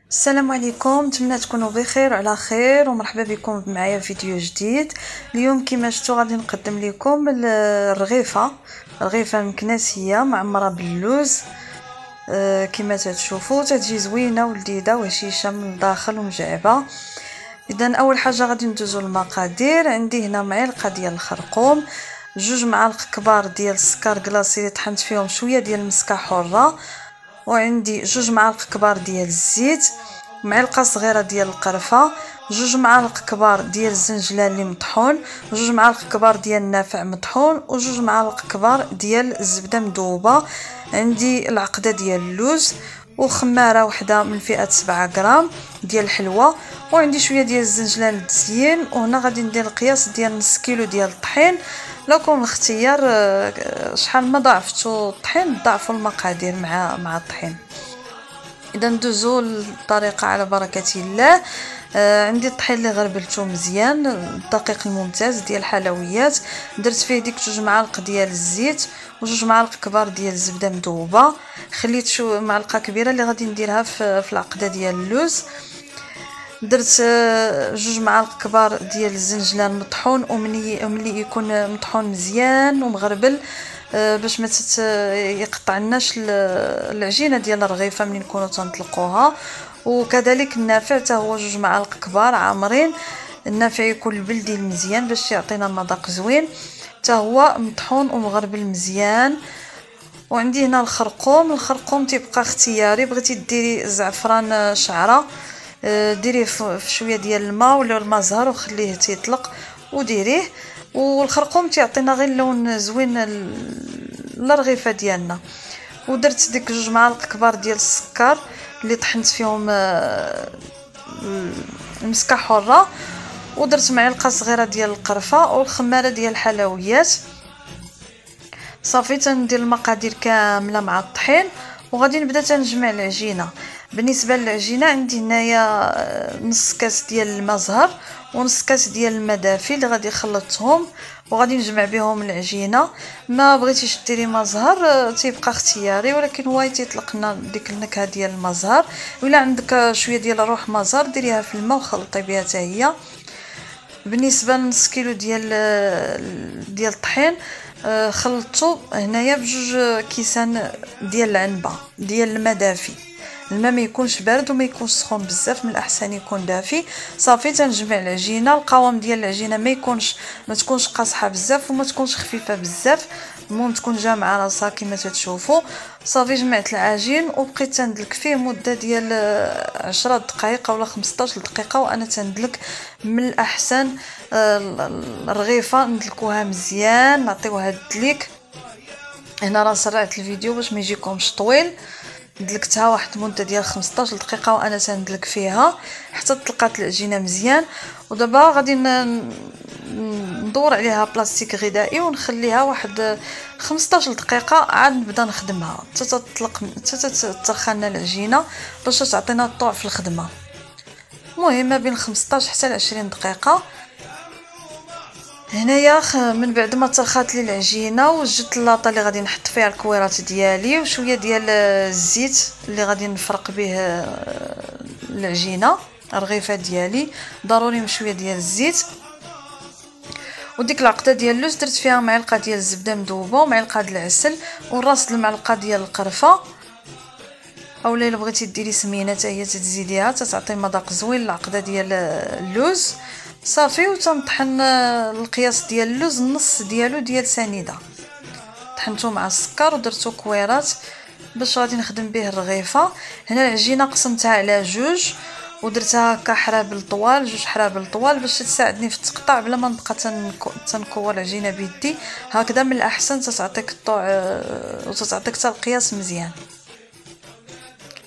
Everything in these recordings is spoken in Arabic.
السلام عليكم، نتمنى تكونوا بخير وعلى خير ومرحبا بكم معايا في فيديو جديد. اليوم كما شفتوا غادي نقدم لكم الرغيفه المكناسيه معمره باللوز. كما تشوفوا تجي زوينه ولذيذه وهشيشه من الداخل ومجعبه. اذا اول حاجه غادي ندوزو المقادير. عندي هنا معلقه ديال الخرقوم، 2 معالق كبار ديال السكر كلاصي اللي طحنت فيهم شويه ديال المسكه حره، وعندي 2 معالق كبار ديال الزيت، معلقه صغيره ديال القرفه، 2 معالق كبار ديال الزنجلان اللي مطحون، 2 معالق كبار ديال النافع مطحون، و2 معالق كبار ديال الزبده مذوبه. عندي العقده ديال اللوز، وخماره وحده من فئه 7 غرام ديال الحلوى، وعندي شويه ديال الزنجلان للتزيين. وهنا غادي ندير القياس ديال نص كيلو ديال الطحين. لكم الاختيار شحال ما ضاعفتوا الطحين ضاعفوا المقادير مع الطحين. اذا ندوزو الطريقه على بركه الله. عندي الطحين اللي غربلته مزيان، الدقيق الممتاز ديال الحلويات، درت فيه ديك 2 معالق ديال الزيت و2 معالق كبار ديال الزبده مذوبه. خليت شو معلقه كبيره اللي غادي نديرها في العقده ديال اللوز. درت 2 معالق كبار ديال الزنجلان مطحون، وملي يكون مطحون مزيان ومغربل باش ما يقطعناش العجينه ديال الرغيفه ملي نكونوا تنطلقوها. وكذلك النافع حتى هو 2 معالق كبار عامرين. النافع يكون البلدي مزيان باش يعطينا مذاق زوين، حتى هو مطحون ومغربل مزيان. وعندي هنا الخرقوم تيبقى اختياري، بغيتي ديري زعفران شعره ديريه في شويه ديال الماء ولا الماء زهر وخليه تيطلق وديريه. والخرقوم تيعطينا غير لون زوين للرغيفه ديالنا. ودرت ديك 2 معالق كبار ديال السكر اللي طحنت فيهم المسكه حره، ودرت معلقه صغيره ديال القرفه والخماره ديال الحلويات. صافي تندير المقادير كامله مع الطحين وغادي نبدا تنجمع العجينه. بالنسبه للعجينه عندي هنايا نص كاس ديال الماء زهر ونص كاس ديال الماء دافي اللي غادي خلطتهم وغادي نجمع بهم العجينه. ما بغيتيش ديري ماء زهر تيبقى اختياري، ولكن هو تيطلق لنا ديك النكهه ديال الماء زهر. ولا عندك شويه ديال روح ماء زهر ديريها في الماء وخلطي بها حتى هي. بالنسبه لنص كيلو ديال الطحين خلطته هنايا ب2 كيسان ديال العنبه ديال الماء دافي. الماء ما يكونش بارد وما يكونش سخون بزاف، من الاحسن يكون دافي. صافي تنجمع العجينه. القوام ديال العجينه ما تكونش قاصحه بزاف وما تكونش خفيفه بزاف، المهم تكون جامعه راسها كما تشوفوا. صافي جمعت العجين وبقيت تندلك فيه مده ديال 10 دقائق اولا 15 دقيقه. وانا تندلك من الاحسن الرغيفه ندلكوها مزيان نعطيوها الدليك. هنا راه سرعت الفيديو باش ما يجيكمش طويل. دلكتها واحد المده ديال 15 دقيقه وانا تندلك فيها حتى طلقات العجينه مزيان. ودابا غادي ندور عليها بلاستيك غذائي ونخليها واحد 15 دقيقه عاد نبدا نخدمها حتى تطلق حتى تسخن العجينه باش تعطينا الطوع في الخدمه. المهم ما بين 15 حتى 20 دقيقه. هنايا من بعد ما طرخات لي العجينه وجدت اللاطه اللي غادي نحط فيها الكويرات ديالي وشويه ديال الزيت اللي غادي نفرق به العجينه الرغيفه ديالي. ضروري بشويه ديال الزيت. وديك العقده ديال اللوز درت فيها معلقه ديال الزبده مذوبه ومعلقه ديال العسل والراس المعلقه ديال القرفه، اولا الا بغيتي ديري سمينه حتى هي تزيديها تعطي مذاق زوين للعقده ديال اللوز. صافي وتنطحن القياس ديال اللوز النص ديالو ديال سنيده، طحنته مع السكر ودرتو كويرات باش غادي نخدم به الرغيفه. هنا العجينه قسمتها على 2 ودرتها هكا حرابل طوال 2 حرابل طوال باش تساعدني في التقطاع بلا ما نبقى تنكور العجينه بيدي. هكذا من الاحسن تعطيك الطوع وتعطيك حتى القياس مزيان.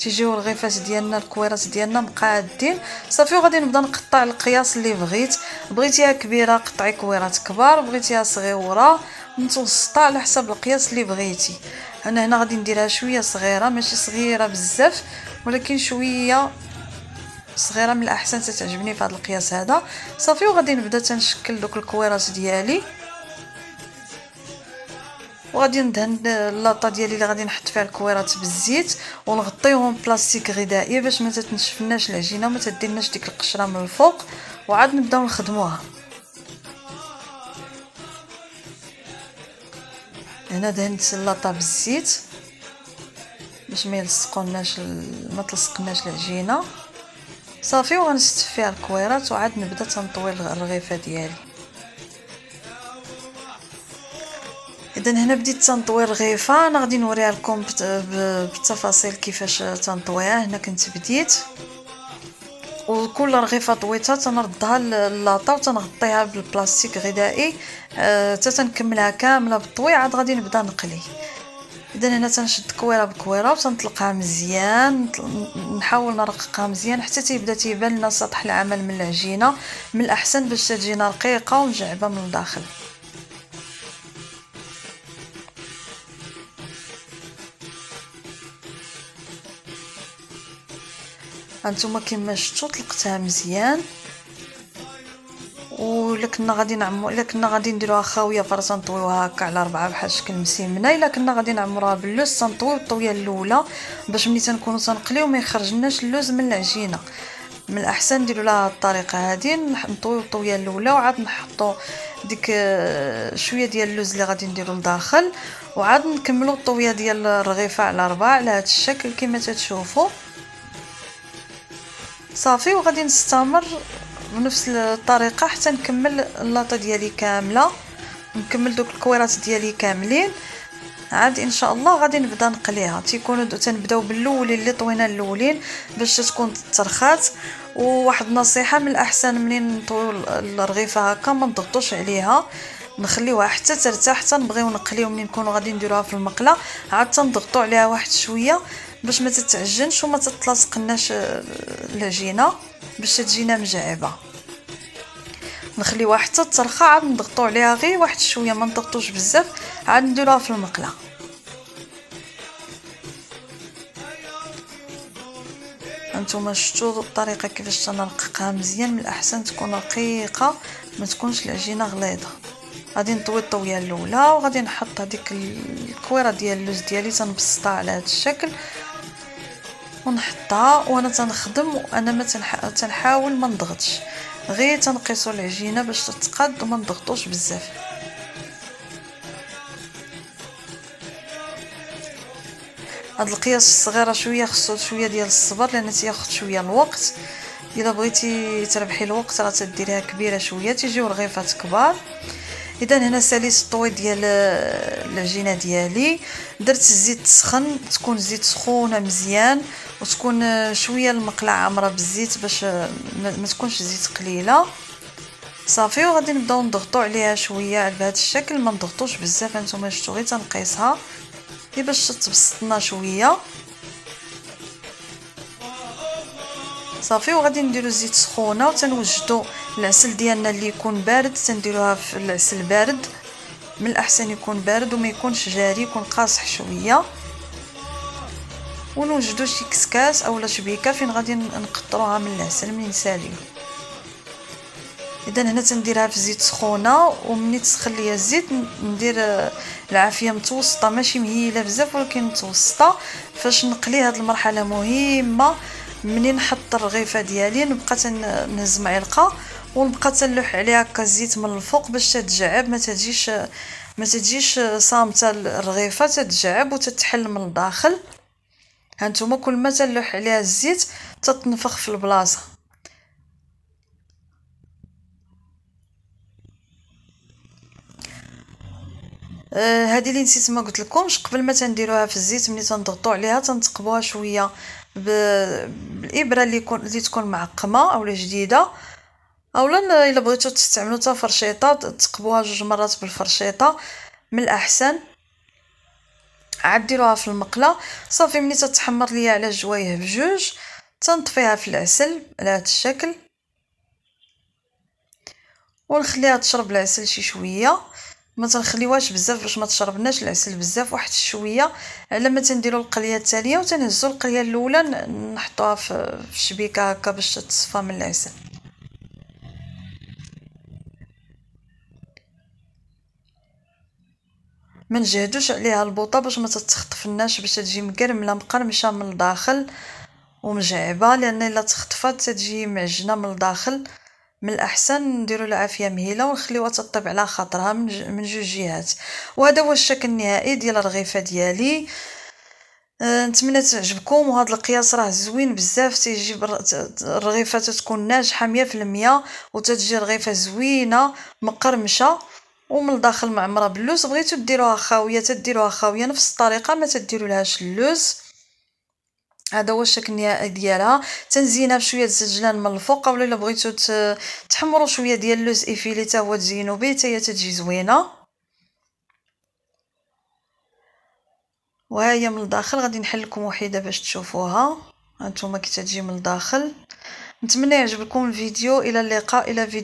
تيجيو الرغيفات ديالنا الكويرات ديالنا مقادين. صافي وغادي نبدا نقطع القياس اللي بغيتيها كبيره قطعي كويرات كبار، بغيتيها صغيره متوسطه على حسب القياس اللي بغيتي. انا هنا غادي نديرها شويه صغيره ماشي صغيره بزاف ولكن شويه صغيره من الاحسن تعجبني في هذا القياس هذا. صافي وغادي نبدا تنشكل دوك الكويرات ديالي. وغادي ندهن اللاطه ديالي اللي غادي نحط فيها الكويرات بالزيت ونغطيهم بلاستيك غذائي باش ما تتنشفناش العجينه وما تديرناش ديك القشره من الفوق، وعاد نبداو نخدموها. هنا دهنت اللاطه بالزيت باش ما يلصقوناش ما تلصقناش العجينه صافي، وغنستف فيها الكويرات وعاد نبدا تنطوي الرغيفه ديالي. اذا هنا بديت تنطوي الرغيفه، انا غادي نوريها لكم بالتفاصيل كيفاش تنطويها. هنا كنت بديت وكل رغيفه طويتها تنردها للاطه وتنغطيها بالبلاستيك غذائي حتى تنكملها كامله بالطوي، عاد غادي نبدا نقلي. اذا هنا تنشد كويره بكويره وتنطلقها مزيان، نحاول نرققها مزيان حتى تيبان لنا سطح العمل من العجينه. من الاحسن باش تجينا رقيقه ومجعبه من الداخل. هانتوما كما شفتوا طلقتها مزيان، ولا كنا غادي نديروها خاويه فرا تنطويوها هكا على 4 بحال شكل مسيمنه. الا كنا غادي نعمروها باللوز تنطويو الطويه الاولى باش ملي تنكونوا تنقليو ما يخرجناش اللوز من العجينه. من الاحسن نديروا لها الطريقه هذه، نطويو الطويه الاولى وعاد نحطوا ديك شويه ديال اللوز اللي غادي نديرو لداخل، وعاد نكملوا الطويه ديال الرغيفه على 4 على هذا الشكل كما تتشوفوا صافي. وغادي نستمر بنفس الطريقه حتى نكمل اللاطه ديالي كامله، نكمل دوك الكويرات ديالي كاملين. عاد ان شاء الله غادي نبدا نقليها. تنبداو بالاولين اللي طوينا الاولين باش تكون ترخات. وواحد نصيحه، من الاحسن منين نطويو الرغيفه هكا ما نضغطوش عليها، نخليوها حتى ترتاح حتى نبغيو نقليو. منين نكونوا غادي نديروها في المقله عاد تنضغطوا عليها واحد شويه باش ما تتعجنش وما تتلاصقناش العجينه باش تجينا مجعبه. نخليوها حتى ترخى عاد نضغطوا عليها غير واحد شويه، ما نضغطوش بزاف، عاد نديروها في المقله. هانتوما شفتوا الطريقه كيفاش تنرققها مزيان. من الاحسن تكون رقيقه ما تكونش العجينه غليظه. غادي نطوي الطويه الاولى وغادي نحط هذيك الكويره ديال اللوز ديالي تنبسطها على هذا الشكل ونحطها. وانا تنخدم وانا ما تنحاول ما نضغطش، غير تنقيسوا العجينه باش تتقاد وما نضغطوش بزاف. هاد القياس الصغيره شويه خصو شويه ديال الصبر لان تياخذ شويه الوقت. الا بغيتي تربحي الوقت راه تديريها كبيره شويه تيجيو رغيفات كبار. اذا هنا ساليت الطوي ديال العجينه ديالي، درت الزيت سخن، تكون الزيت سخونه مزيان وتكون شويه المقله عامره بالزيت باش ما تكونش زيت قليله صافي. وغادي نبداو نضغطوا عليها شويه بهذا الشكل، ما نضغطوش بزاف. هانتوما شفتوا غير تنقيسها باش تبسطنا شويه صافي. وغادي نديرو الزيت سخونه وتنوجدوا العسل ديالنا اللي يكون بارد تنديروها في العسل بارد. من الاحسن يكون بارد وما يكونش جاري، يكون قاصح شويه. ونوجدوا شي كسكاس اولا شبيكه فين غادي نقطروها من العسل من نساليو. اذا هنا تنديرها في زيت سخونه، ومني تسخن ليا الزيت ندير العافيه متوسطه ماشي مهيله بزاف ولكن متوسطه فاش نقلي. هاد المرحله مهمه. منين نحط الرغيفه ديالي نبقى نهز معلقه ونبقى تنلوح عليها هكا الزيت من الفوق باش تتجعب، ما تجيش صامته الرغيفه، تتجعب وتتحل من الداخل. هانتوما كل ما تنلوح عليها الزيت تتنفخ في البلاصه. هذه اللي نسيت ما قلت لكمش، قبل ما تنديروها في الزيت ملي تنضغطوا عليها تنتقبوها شويه بالابره اللي تكون معقمه اولا جديده، اولا الا بغيتو تستعملوا حتى فرشيطه تقبوها 2 مرات بالفرشيطه من الاحسن. عاد ديروها في المقله صافي. ملي تتحمر ليا على جوايه بجوج تنطفيها في العسل على هذا الشكل ونخليها تشرب العسل شي شويه. ما تنخليوهاش بزاف باش ما تشربناش العسل بزاف، واحد شويه على ما تنديروا القليه الثانيه وتنهزوا القليه الاولى نحطوها في الشبيكه هكا باش تتصفى من العسل. ما نجهدوش عليها البوطه باش ما تتخطفناش، باش تجي مقرمله مقرمشه من الداخل ومجعبه، لان الا تخطفات تجي معجنه من الداخل. من الاحسن نديروا لها عافيه مهيله ونخليوها تطيب على خاطرها من جوج جهات. وهذا هو الشكل النهائي ديال الرغيفه ديالي. نتمنى تعجبكم، وهذا القياس راه زوين بزاف، تيجي الرغيفه تتكون ناجحه 100% وتتجي رغيفه زوينه مقرمشه ومن الداخل معمره باللوز. بغيتو ديروها خاويه تديروها خاويه نفس الطريقه، ما تديروا لهاش اللوز. هذا هو الشكل النهائي ديالها. تنزينها بشويه الزنجلان من الفوق، اولا الا بغيتو تحمروا شويه ديال اللوز ايفيلي حتى هو تزينوا به حتى هي تجي زوينه. وهي من الداخل غادي نحل لكم وحده باش تشوفوها. هانتوما كي تجي من الداخل. نتمنى يعجبكم الفيديو. الى اللقاء، الى فيديو